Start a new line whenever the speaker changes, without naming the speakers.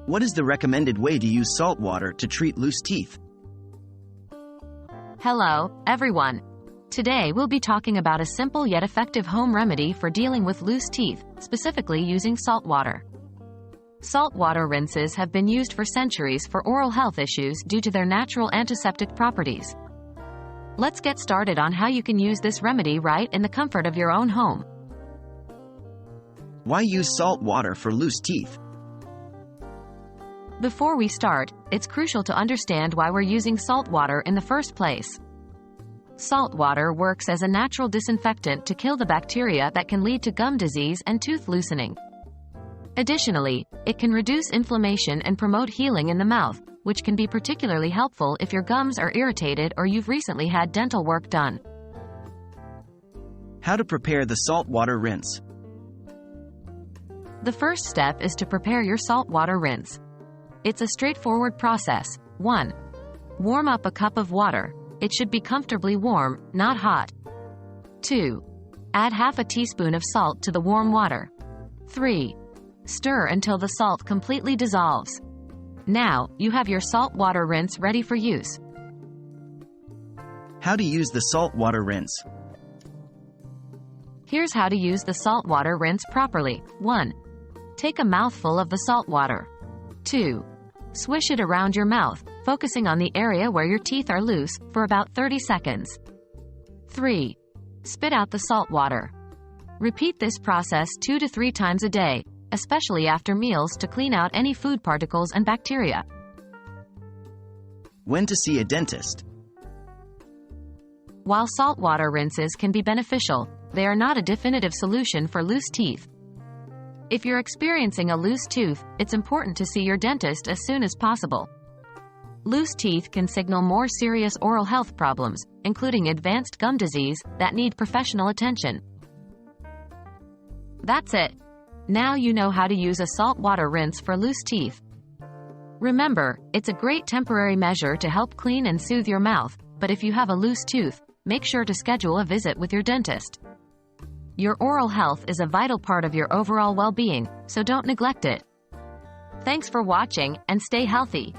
What is the recommended way to use salt water to treat loose teeth?
Hello, everyone. Today we'll be talking about a simple yet effective home remedy for dealing with loose teeth, specifically using salt water. Salt water rinses have been used for centuries for oral health issues due to their natural antiseptic properties. Let's get started on how you can use this remedy right in the comfort of your own home.
Why use salt water for loose teeth?
Before we start, it's crucial to understand why we're using salt water in the first place. Salt water works as a natural disinfectant to kill the bacteria that can lead to gum disease and tooth loosening. Additionally, it can reduce inflammation and promote healing in the mouth, which can be particularly helpful if your gums are irritated or you've recently had dental work done.
How to prepare the salt water rinse?
The first step is to prepare your salt water rinse. It's a straightforward process. 1. Warm up a cup of water. It should be comfortably warm, not hot. 2. Add half a teaspoon of salt to the warm water. 3. Stir until the salt completely dissolves. Now, you have your salt water rinse ready for use.
How to use the salt water rinse?
Here's how to use the salt water rinse properly. 1. Take a mouthful of the salt water. 2. Swish it around your mouth, focusing on the area where your teeth are loose, for about 30 seconds. 3. Spit out the salt water. Repeat this process 2 to 3 times a day, especially after meals, to clean out any food particles and bacteria.
When to see a dentist?
While salt water rinses can be beneficial, they are not a definitive solution for loose teeth. If you're experiencing a loose tooth, it's important to see your dentist as soon as possible. Loose teeth can signal more serious oral health problems, including advanced gum disease, that need professional attention. That's it. Now you know how to use a salt water rinse for loose teeth. Remember, it's a great temporary measure to help clean and soothe your mouth, but if you have a loose tooth, make sure to schedule a visit with your dentist. Your oral health is a vital part of your overall well-being, so don't neglect it. Thanks for watching, and stay healthy.